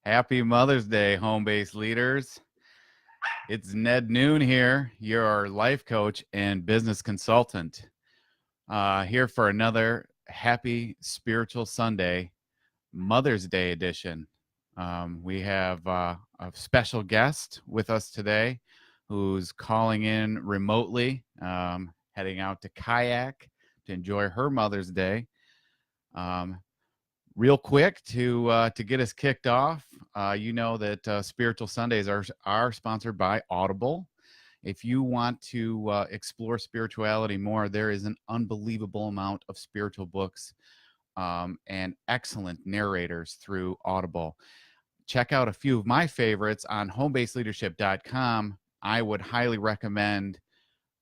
Happy Mother's Day, home-based leaders. It's Ned Noon here, your life coach and business consultant, here for another happy spiritual Sunday, Mother's Day edition. We have a special guest with us today who's calling in remotely, heading out to kayak to enjoy her Mother's Day. Real quick to get us kicked off, you know that Spiritual Sundays are sponsored by Audible. If you want to explore spirituality more, there is an unbelievable amount of spiritual books and excellent narrators through Audible. Check out a few of my favorites on homebasedleadership.com. I would highly recommend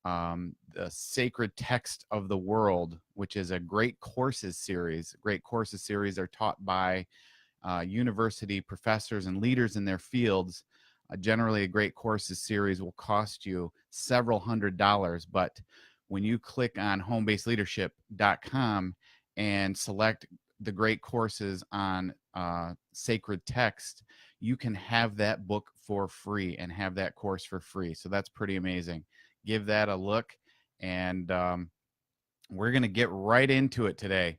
the Sacred Text of the World, which is a great courses series. Great courses series are taught by university professors and leaders in their fields. Generally, a great courses series will cost you several $100s, but when you click on homebasedleadership.com and select the great courses on sacred text, you can have that book for free and have that course for free. So that's pretty amazing. Give that a look, and we're going to get right into it today.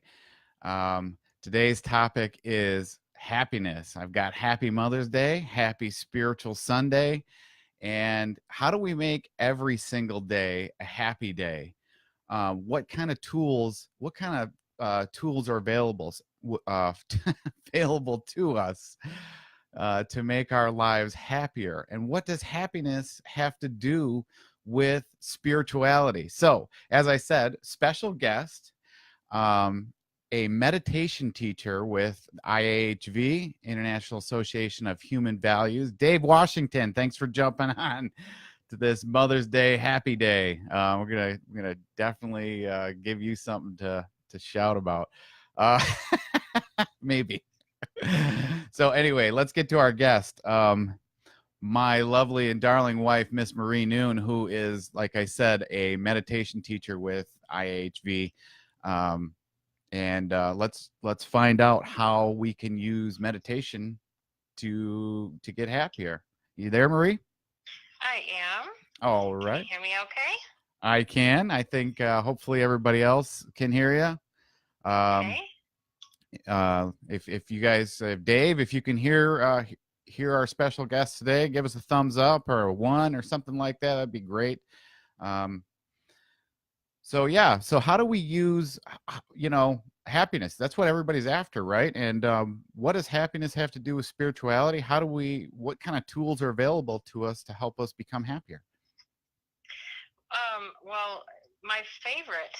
Today's topic is happiness. I've got Happy Mother's Day, Happy Spiritual Sunday, and how do we make every single day a happy day? What kind of tools are available available to us to make our lives happier? And what does happiness have to do with spirituality? So, as I said, special guest, a meditation teacher with IAHV, International Association of Human Values, Dave Washington. Thanks for jumping on to this Mother's Day happy day. We're gonna definitely give you something to shout about. Maybe. So anyway, let's get to our guest. My lovely and darling wife, Miss Marie Noon, who is, like I said, a meditation teacher with IAHV. And let's find out how we can use meditation to get happier. You there, Marie? I am. All Can you right. hear me okay? I can. I think hopefully everybody else can hear you. Okay. If you guys, Dave, if you can hear our special guest today, give us a thumbs up or a 1 or something like that. That'd be great. So yeah, so how do we use, happiness? That's what everybody's after, right? And what does happiness have to do with spirituality? What kind of tools are available to us to help us become happier? Well, my favorite.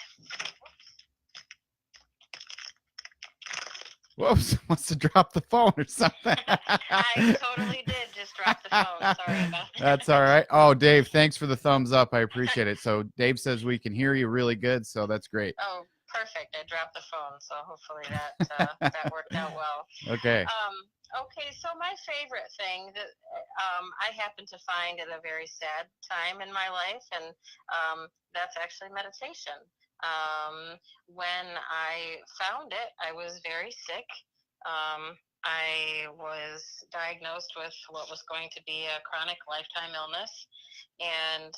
Whoops, must have dropped the phone or something. I totally did just drop the phone. Sorry about that. That's all right. Oh, Dave, thanks for the thumbs up. I appreciate it. So Dave says we can hear you really good, so that's great. Oh, perfect. I dropped the phone, so hopefully that worked out well. Okay. Okay, so my favorite thing that I happen to find at a very sad time in my life, and that's actually meditation. When I found it, I was very sick. I was diagnosed with what was going to be a chronic lifetime illness, and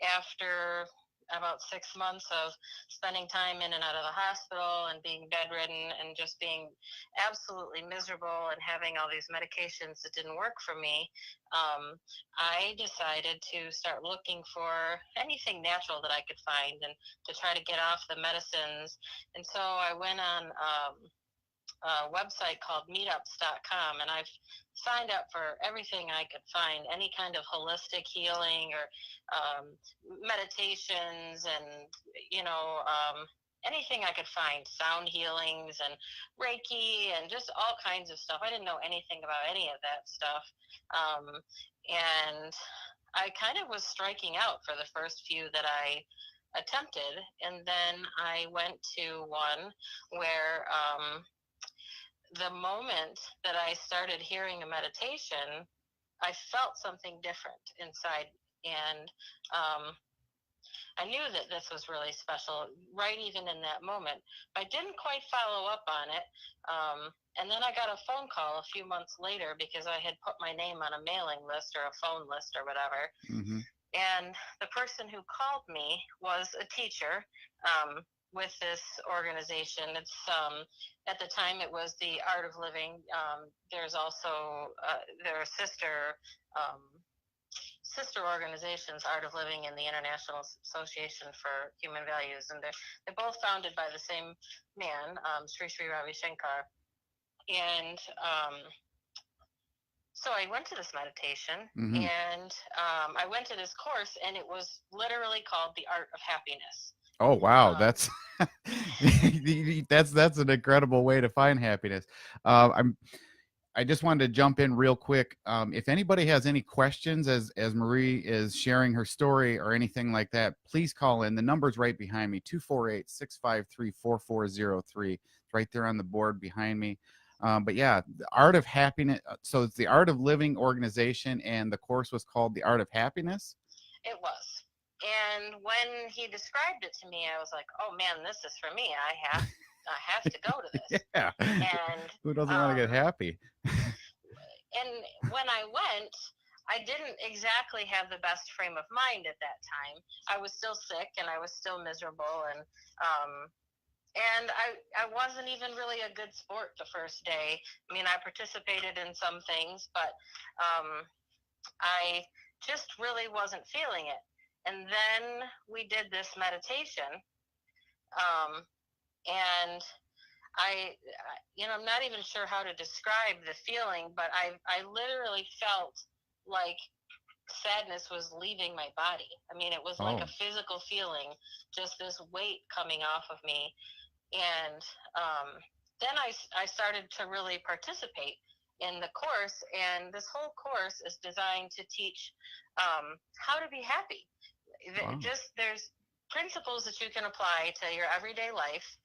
after about 6 months of spending time in and out of the hospital and being bedridden and just being absolutely miserable and having all these medications that didn't work for me, I decided to start looking for anything natural that I could find and to try to get off the medicines. And so I went on a website called meetups.com, and I've signed up for everything I could find, any kind of holistic healing or meditations and, anything I could find, sound healings and Reiki and just all kinds of stuff. I didn't know anything about any of that stuff. And I kind of was striking out for the first few that I attempted. And then I went to one where the moment that I started hearing a meditation, I felt something different inside. And I knew that this was really special, right even in that moment. But I didn't quite follow up on it. And then I got a phone call a few months later because I had put my name on a mailing list or a phone list or whatever. Mm-hmm. And the person who called me was a teacher with this organization. It's at the time it was the Art of Living. There's also their sister organizations, Art of Living and the International Association for Human Values, and they're both founded by the same man, Sri Sri Ravi Shankar. And so I went to this meditation, Mm-hmm. and I went to this course, and it was literally called The Art of Happiness. Oh wow, that's that's an incredible way to find happiness. I just wanted to jump in real quick. If anybody has any questions as Marie is sharing her story or anything like that, please call in. The number's right behind me, 248-653-4403. It's right there on the board behind me. But yeah, the Art of Happiness. So it's the Art of Living organization, and the course was called The Art of Happiness. It was. And when he described it to me, I was like, oh man, this is for me. I have to go to this. Yeah. And who doesn't want to get happy? And when I went, I didn't exactly have the best frame of mind at that time. I was still sick and I was still miserable, and I wasn't even really a good sport the first day. I mean, I participated in some things, but I just really wasn't feeling it. And then we did this meditation, and I'm not even sure how to describe the feeling, but I literally felt like sadness was leaving my body. I mean, it was like a physical feeling, just this weight coming off of me. And then I started to really participate in the course, and this whole course is designed to teach how to be happy. Wow. Just there's principles that you can apply to your everyday life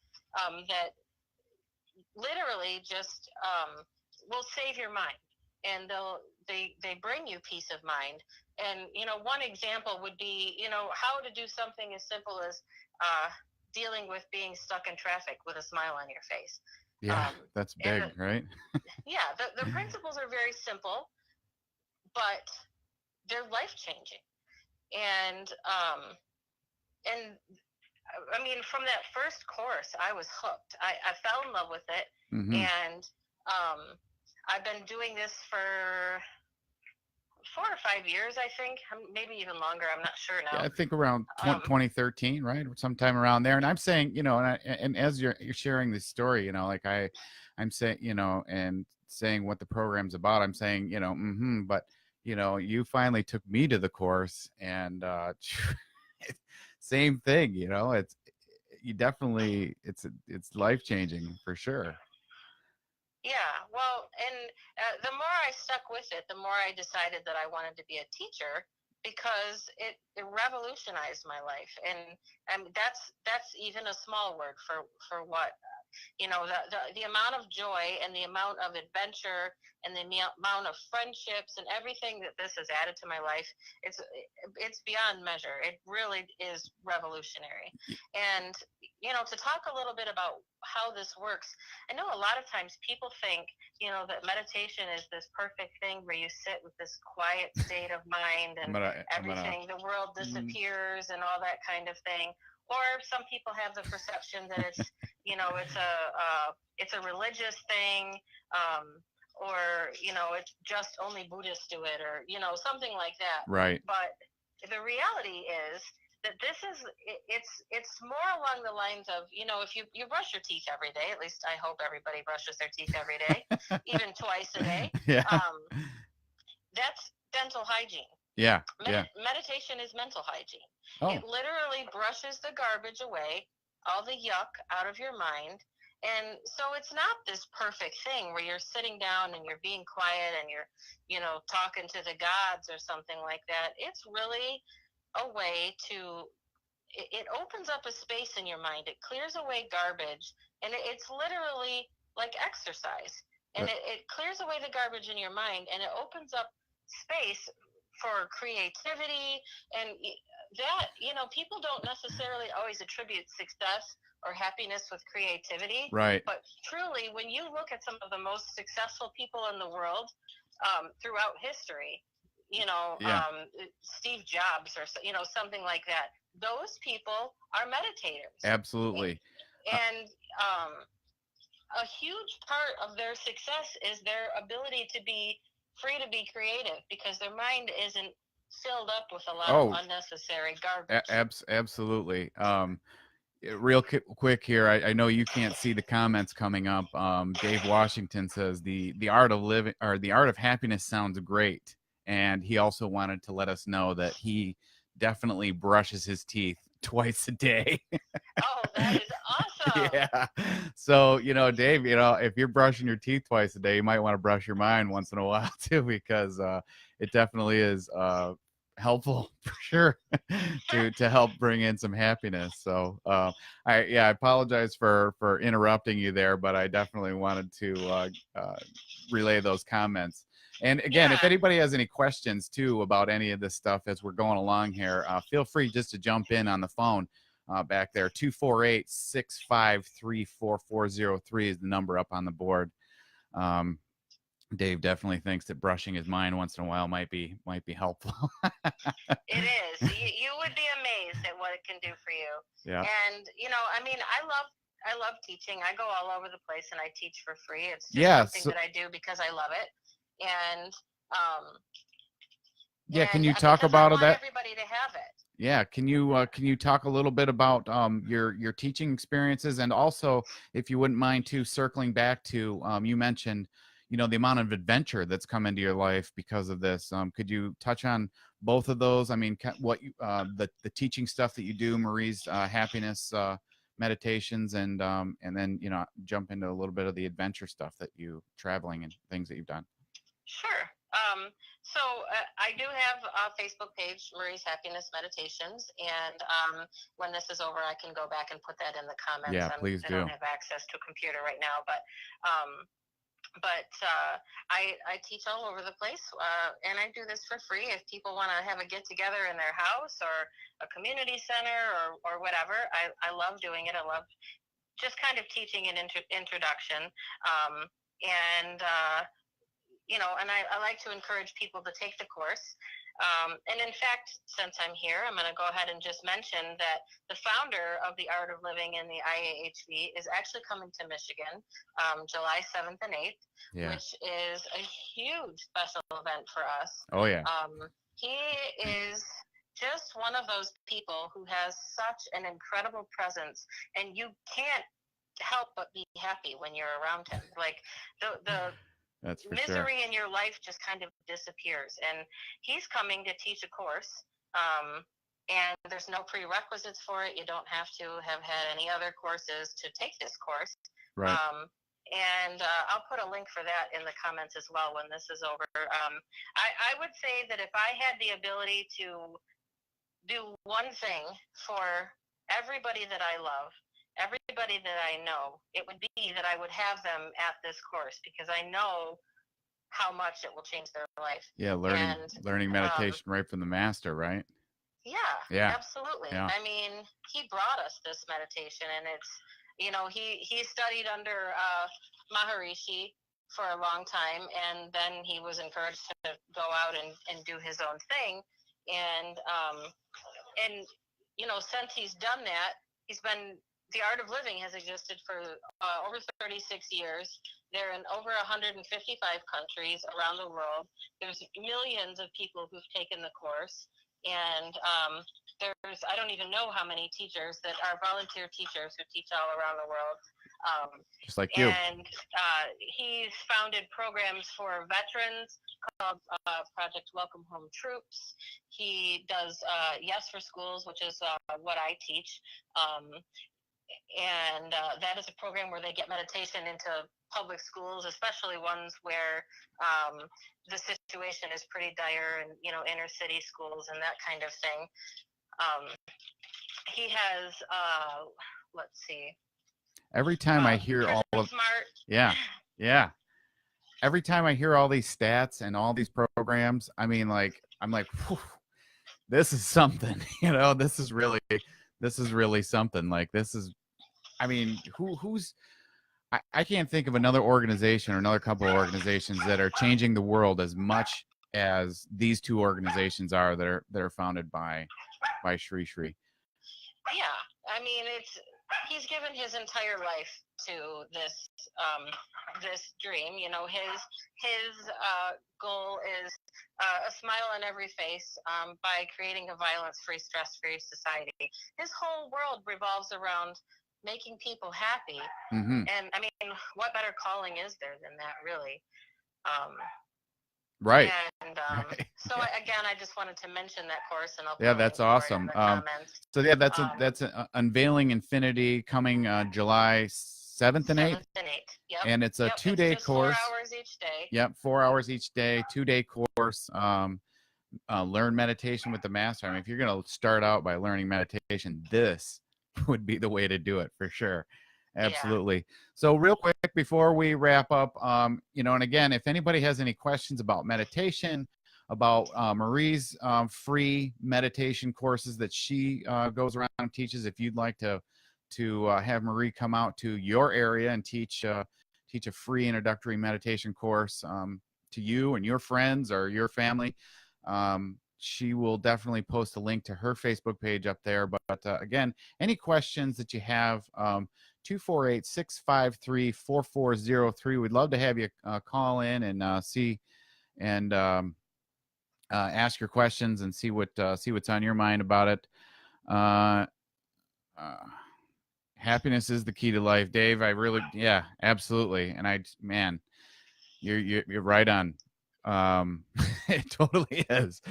that literally just will save your mind, and they bring you peace of mind. And one example would be how to do something as simple as dealing with being stuck in traffic with a smile on your face. Yeah, that's big, right? Yeah, the principles are very simple, but they're life changing. And I mean, from that first course, I was hooked. I fell in love with it. Mm-hmm. And I've been doing this for 4 or 5 years, I think, maybe even longer. I'm not sure now. Yeah, I think around 2013, right? Sometime around there. And I'm saying, and as you're sharing this story, like I'm saying, and saying what the program's about, I'm saying, but you finally took me to the course, and same thing, it's life changing for sure. Yeah, well, and the more I stuck with it, the more I decided that I wanted to be a teacher, because it revolutionized my life. And that's even a small word for what the amount of joy and the amount of adventure and the amount of friendships and everything that this has added to my life, it's beyond measure. It really is revolutionary. And to talk a little bit about how this works, I know a lot of times people think that meditation is this perfect thing where you sit with this quiet state of mind and the world disappears and all that kind of thing. Or some people have the perception that it's it's a religious thing, or it's just only Buddhists do it, or something like that. Right. But the reality is that it's more along the lines of if you brush your teeth every day. At least I hope everybody brushes their teeth every day, even twice a day. Yeah. That's dental hygiene. Yeah. Meditation is mental hygiene. Oh. It literally brushes the garbage away, all the yuck out of your mind. And so it's not this perfect thing where you're sitting down and you're being quiet and you're, talking to the gods or something like that. It's really a way it opens up a space in your mind. It clears away garbage, and it's literally like exercise. And it clears away the garbage in your mind, and it opens up space for creativity. And that, people don't necessarily always attribute success or happiness with creativity, Right. but truly, when you look at some of the most successful people in the world throughout history, Yeah. Steve Jobs or something like that, those people are meditators, Absolutely. and a huge part of their success is their ability to be free to be creative because their mind isn't filled up with a lot of Oh, unnecessary garbage. absolutely. Real quick here, I know you can't see the comments coming up. Dave Washington says the art of living, or the art of happiness, sounds great, and he also wanted to let us know that he definitely brushes his teeth twice a day. Oh, that is awesome. Yeah. So, Dave, if you're brushing your teeth twice a day, you might want to brush your mind once in a while too, because it definitely is helpful for sure to help bring in some happiness. So, I apologize for interrupting you there, but I definitely wanted to relay those comments. And again, if Yeah. anybody has any questions too about any of this stuff as we're going along here, feel free just to jump in on the phone. Back there, 248-653-4403 is the number up on the board. Dave definitely thinks that brushing his mind once in a while might be helpful. It is. You would be amazed at what it can do for you. Yeah. And I love teaching. I go all over the place and I teach for free. It's just something that I do because I love it. And can you talk because about I want that? everybody to have it. Yeah, can you talk a little bit about your teaching experiences, and also, if you wouldn't mind too, circling back to you mentioned the amount of adventure that's come into your life because of this. Could you touch on both of those? I mean, what you the teaching stuff that you do, Marie's happiness meditations, and then jump into a little bit of the adventure stuff that you traveling and things that you've done. Sure. So I do have a Facebook page, Marie's Happiness Meditations, and when this is over, I can go back and put that in the comments. Yeah, please I do. don't have access to a computer right now, but I teach all over the place, and I do this for free. If people want to have a get together in their house or a community center or whatever, I love doing it. I love just kind of teaching an introduction, and and I like to encourage people to take the course. And in fact, since I'm here, I'm going to go ahead and just mention that the founder of the Art of Living in the IAHV is actually coming to Michigan July 7th and 8th, which is a huge special event for us. Oh, yeah. He is just one of those people who has such an incredible presence, and you can't help but be happy when you're around him. Like the That's for misery sure. in your life just kind of disappears. And he's coming to teach a course, and there's no prerequisites for it. You don't have to have had any other courses to take this course. Right. And I'll put a link for that in the comments as well when this is over. I would say that if I had the ability to do one thing for everybody that I love, everybody that I know, it would be that I would have them at this course because I know how much it will change their life. Yeah, learning meditation right from the master, right? Yeah, absolutely. Yeah. I mean, he brought us this meditation, and it's he studied under Maharishi for a long time, and then he was encouraged to go out and do his own thing, and since he's done that, the Art of Living has existed for over 36 years. They're in over 155 countries around the world. There's millions of people who've taken the course. And I don't even know how many teachers that are volunteer teachers who teach all around the world. Just like you. And he's founded programs for veterans called Project Welcome Home Troops. He does Yes for Schools, which is what I teach. And that is a program where they get meditation into public schools, especially ones where the situation is pretty dire, and inner city schools and that kind of thing. He has let's see. Every time I hear all of Smart. Yeah. Every time I hear all these stats and all these programs, I mean, I'm like, whew, this is something. You know, this is really something. Like this is, I mean, who's I can't think of another organization or another couple of organizations that are changing the world as much as these two organizations are that are founded by Sri Sri. Yeah, I mean, he's given his entire life to this dream. You know, his goal is a smile on every face by creating a violence-free, stress-free society. His whole world revolves around making people happy. Mm-hmm. And I mean, what better calling is there than that, really? Right. And Right. so again, I just wanted to mention that course, and I'll Yeah, put a that's link for it in awesome. the comments. So yeah, that's Unveiling Infinity coming July 7th and 8th. 7th and 8th. Yep. And it's a 2-day it's just course. 4 hours each day. Yep, 4 hours each day, 2-day course. Learn meditation with the master. I mean, if you're going to start out by learning meditation, this would be the way to do it for sure. Absolutely. Yeah. So real quick before we wrap up, you know, and again, if anybody has any questions about meditation, about Marie's free meditation courses that she goes around and teaches, if you'd like to have Marie come out to your area and teach a free introductory meditation course to you and your friends or your family, she will definitely post a link to her Facebook page up there. But again, any questions that you have, 248-653-4403. We'd love to have you call in and see and ask your questions and see what's on your mind about it. Happiness is the key to life, Dave. Yeah, absolutely. And man, you're right on. It totally is.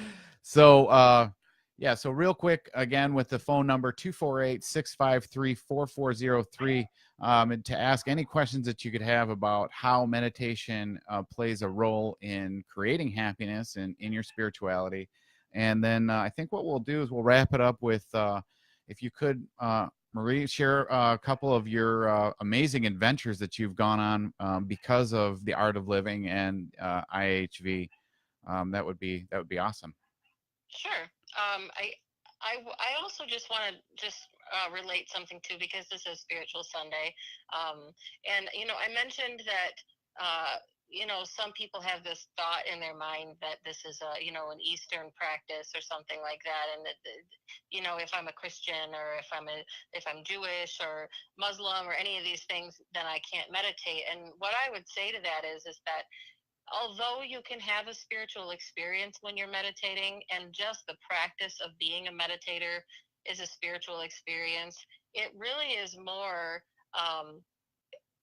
So yeah, so real quick again with the phone number 248-653-4403 and to ask any questions that you could have about how meditation plays a role in creating happiness and in your spirituality. And then I think what we'll do is we'll wrap it up with if you could Marie, share a couple of your amazing adventures that you've gone on because of the Art of Living and IHV. That would be awesome. Sure. I also just want to relate something too, because this is Spiritual Sunday, and you know, I mentioned that you know, some people have this thought in their mind that this is you know, an Eastern practice or something like that, and that you know, if I'm a Christian or if I'm Jewish or Muslim or any of these things, then I can't meditate. And what I would say to that is that although you can have a spiritual experience when you're meditating, and just the practice of being a meditator is a spiritual experience, it really is more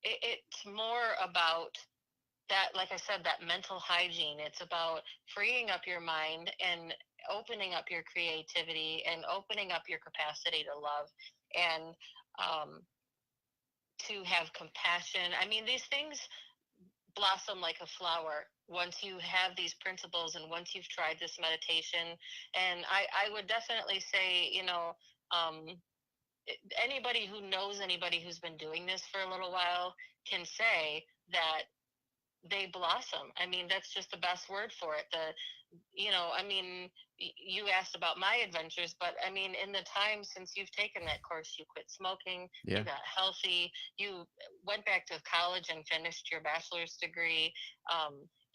it's more about that, like I said, that mental hygiene. It's about freeing up your mind and opening up your creativity and opening up your capacity to love and to have compassion. I mean, these things blossom like a flower once you have these principles and once you've tried this meditation. And I would definitely say, you know, anybody who knows anybody who's been doing this for a little while can say that they blossom. I mean, that's just the best word for it. You know, I mean, you asked about my adventures, but I mean, in the time since you've taken that course, you quit smoking, yeah. You got healthy, you went back to college and finished your bachelor's degree,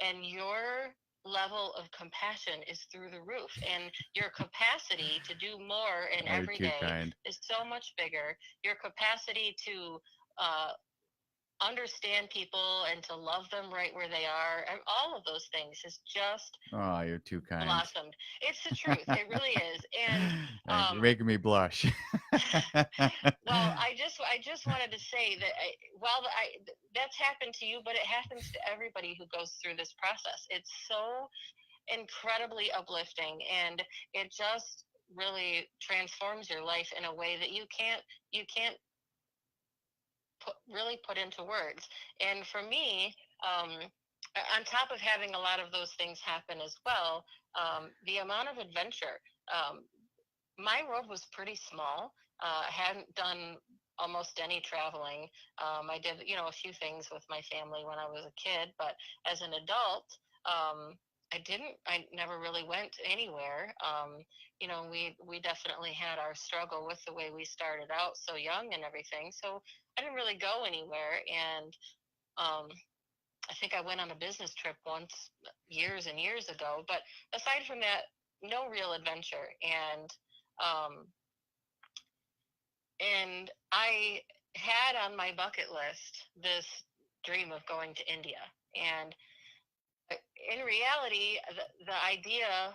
and your level of compassion is through the roof, and your capacity to do more in every day is so much bigger. Your capacity to understand people and to love them right where they are, and all of those things is just you're too kind. Blossomed. It's the truth. It really is. And you're making me blush. Well, I just wanted to say that that's happened to you, but it happens to everybody who goes through this process. It's so incredibly uplifting, and it just really transforms your life in a way that you can't put into words. And for me, on top of having a lot of those things happen as well, the amount of adventure, my road was pretty small. I hadn't done almost any traveling. I did, you know, a few things with my family when I was a kid, but as an adult, I never really went anywhere. We definitely had our struggle with the way we started out so young and everything. So I didn't really go anywhere. And um, I think I went on a business trip once years and years ago. But aside from that, no real adventure. Um, and I had on my bucket list this dream of going to India. And in reality, the idea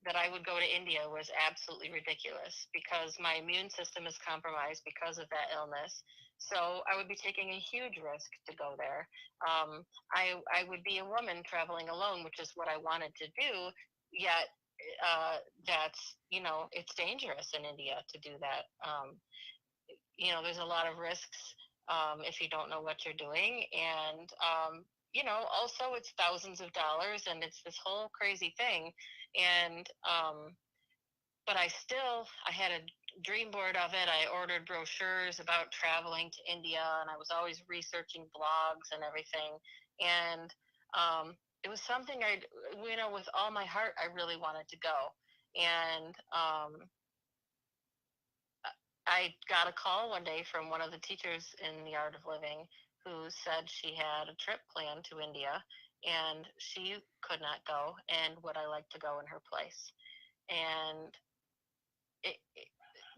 that I would go to India was absolutely ridiculous because my immune system is compromised because of that illness. So I would be taking a huge risk to go there. I would be a woman traveling alone, which is what I wanted to do. Yet, that's, it's dangerous in India to do that. There's a lot of risks if you don't know what you're doing. And, also it's thousands of dollars and it's this whole crazy thing. And, but I had a dream board of it. I ordered brochures about traveling to India and I was always researching blogs and everything. And it was something with all my heart, I really wanted to go. And, I got a call one day from one of the teachers in the Art of Living who said she had a trip planned to India and she could not go, and would I like to go in her place? And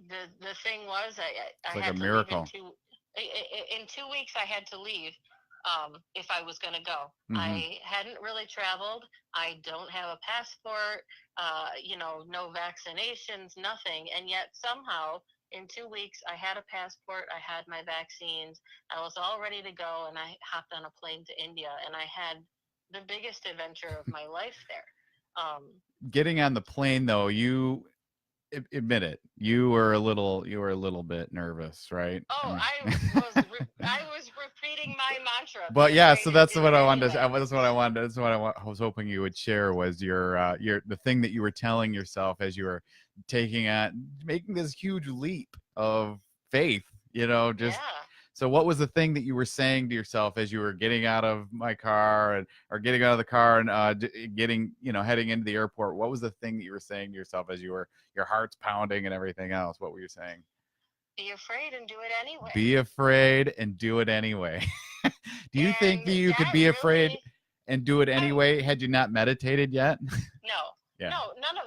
the thing was, I It's like a had to leave miracle. in 2 weeks. I had to leave if I was going to go. Hmm. I hadn't really traveled. I don't have a passport. No vaccinations, nothing, and yet somehow in 2 weeks I had a passport. I had my vaccines. I was all ready to go, and I hopped on a plane to India, and I had the biggest adventure of my life there. Getting on the plane though, you admit it, you were a little bit nervous, right? I Oh, mean, I was repeating my mantra, be but yeah, afraid so and that's do what it I wanted to. anyway. That's what I wanted. That's what I was hoping you would share was your the thing that you were telling yourself as you were making this huge leap of faith. Just Yeah. so what was the thing that you were saying to yourself as you were getting out of my car or getting out of the car and getting heading into the airport? What was the thing that you were saying to yourself as your heart's pounding and everything else? What were you saying? Be afraid and do it anyway. Be afraid and do it anyway. Do you think And that you could that be afraid really, and do it I anyway had you not meditated yet? no, Yeah, no, none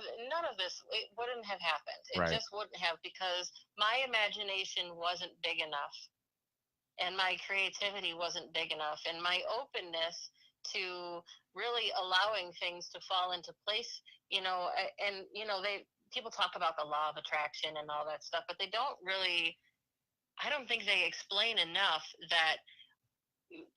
of this. It wouldn't have happened. It right. just wouldn't have, because my imagination wasn't big enough, and my creativity wasn't big enough, and my openness to really allowing things to fall into place. And they people talk about the law of attraction and all that stuff, but they don't really. I don't think they explain enough that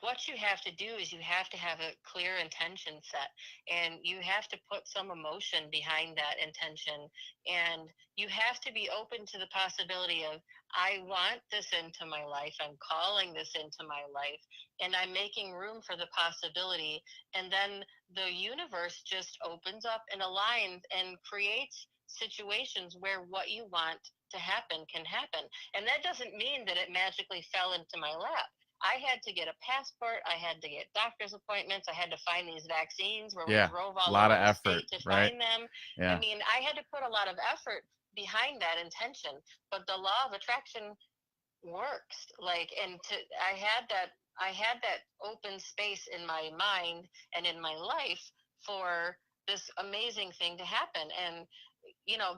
what you have to do is you have to have a clear intention set, and you have to put some emotion behind that intention, and you have to be open to the possibility of, I want this into my life, I'm calling this into my life, and I'm making room for the possibility. And then the universe just opens up and aligns and creates situations where what you want to happen can happen. And that doesn't mean that it magically fell into my lap. I had to get a passport. I had to get doctor's appointments. I had to find these vaccines where we Yeah, drove a all lot over of the effort, state to right? find them. I Yeah, mean, I had to put a lot of effort behind that intention, but the law of attraction works. I had that open space in my mind and in my life for this amazing thing to happen. And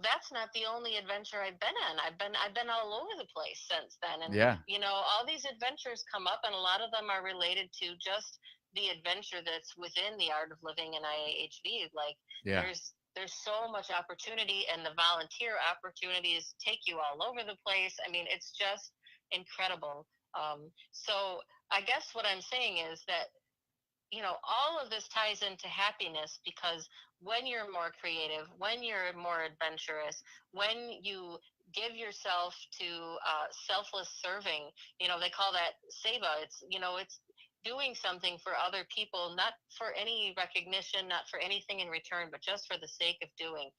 that's not the only adventure I've been on. I've been all over the place since then. And yeah, all these adventures come up, and a lot of them are related to just the adventure that's within the Art of Living and IAHV. Like, yeah. there's so much opportunity, and the volunteer opportunities take you all over the place. I mean, it's just incredible. So I guess what I'm saying is that all of this ties into happiness, because when you're more creative, when you're more adventurous, when you give yourself to selfless serving, they call that seva. It's doing something for other people, not for any recognition, not for anything in return, but just for the sake of doing.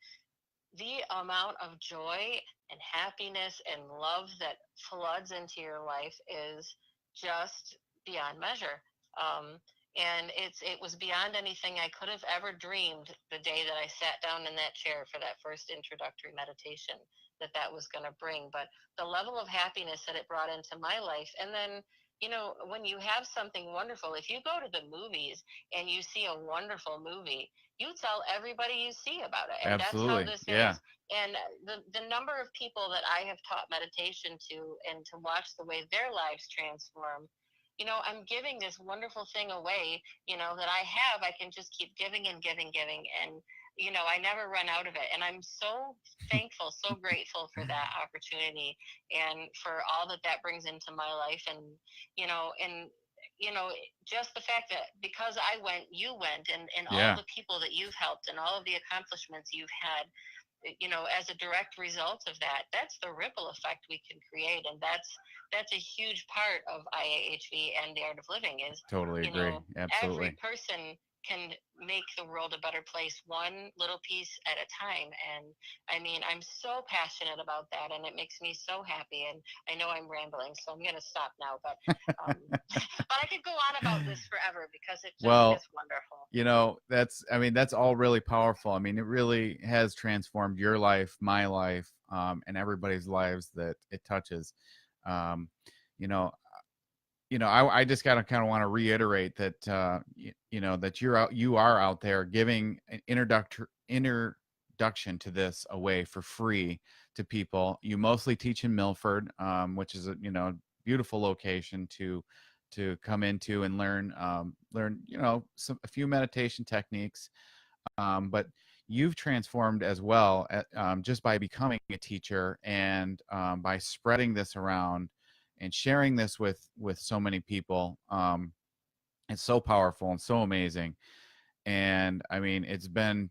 The amount of joy and happiness and love that floods into your life is just beyond measure. Um, And it was beyond anything I could have ever dreamed the day that I sat down in that chair for that first introductory meditation, that was going to bring. But the level of happiness that it brought into my life, and then, when you have something wonderful, if you go to the movies and you see a wonderful movie, you tell everybody you see about it. And that's how Absolutely. this Yeah. is. And the number of people that I have taught meditation to, and to watch the way their lives transform, I'm giving this wonderful thing away, that I have. I can just keep giving and giving, giving. And, I never run out of it. And I'm so thankful, so grateful for that opportunity, and for all that that brings into my life. And, you know, just the fact that because I went, you went, and all Yeah. the people that you've helped and all of the accomplishments you've had, as a direct result of that, that's the ripple effect we can create. And that's a huge part of IAHV and the Art of Living is, Totally you agree. know, every Absolutely. person can make the world a better place one little piece at a time. And I mean, I'm so passionate about that, and it makes me so happy. And I know I'm rambling, so I'm going to stop now. But I could go on about this forever because it just Well, is wonderful. that's all really powerful. I mean, it really has transformed your life, my life, and everybody's lives that it touches. Um, you know, I just gotta kind of want to reiterate that, that you are out there giving an introduction to this away for free to people. You mostly teach in Milford, which is a beautiful location to come into and learn a few meditation techniques, but you've transformed as well just by becoming a teacher and by spreading this around and sharing this with so many people. It's so powerful and so amazing. And I mean, it's been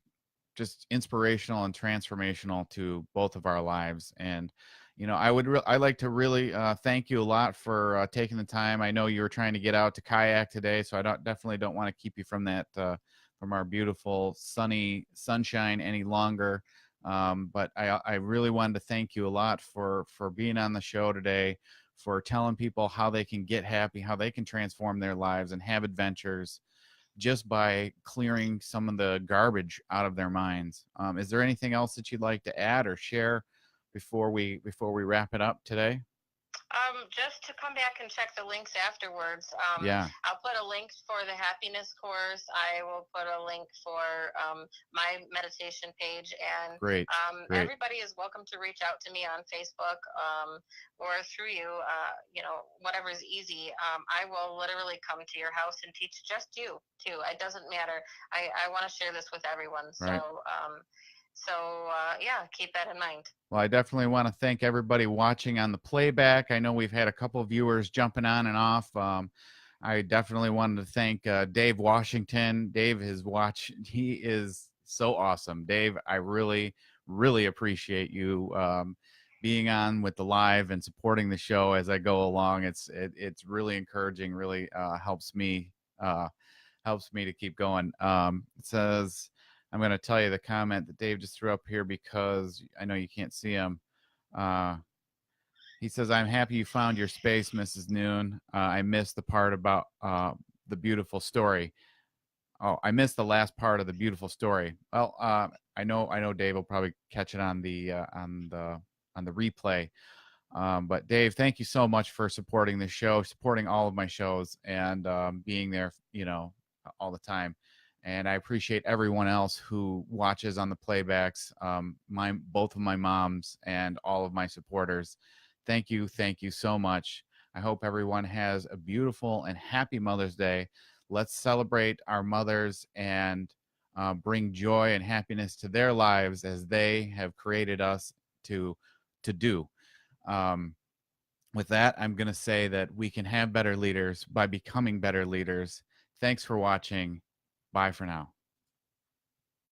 just inspirational and transformational to both of our lives. And I like to really thank you a lot for taking the time. I know you were trying to get out to kayak today, so I definitely don't want to keep you from that from our beautiful sunny sunshine any longer. But I really wanted to thank you a lot for being on the show today, for telling people how they can get happy, how they can transform their lives and have adventures just by clearing some of the garbage out of their minds. Is there anything else that you'd like to add or share before we wrap it up today? Just to come back and check the links afterwards. Yeah, I'll put a link for the happiness course. I will put a link for my meditation page, and great, great. everybody is welcome to reach out to me on Facebook, or through you. Whatever is easy. I will literally come to your house and teach just you too. It doesn't matter. I want to share this with everyone. Right. Yeah, keep that in mind. Well, I definitely want to thank everybody watching on the playback. I know we've had a couple of viewers jumping on and off. I definitely wanted to thank Dave Washington. Dave, his watch, he is so awesome. Dave, I really, really appreciate you being on with the live and supporting the show as I go along. It's really encouraging. Really helps me to keep going. It says, I'm going to tell you the comment that Dave just threw up here because I know you can't see him. Uh, he says, I'm happy you found your space, Mrs. Noon. I missed the part about the beautiful story. Oh, I missed the last part of the beautiful story. Well, I know Dave will probably catch it on the replay. But Dave, thank you so much for supporting the show, supporting all of my shows, and being there, all the time. And I appreciate everyone else who watches on the playbacks. Both of my moms and all of my supporters. Thank you so much. I hope everyone has a beautiful and happy Mother's Day. Let's celebrate our mothers and bring joy and happiness to their lives as they have created us to do. Um, with that, I'm going to say that we can have better leaders by becoming better leaders. Thanks for watching. Bye for now.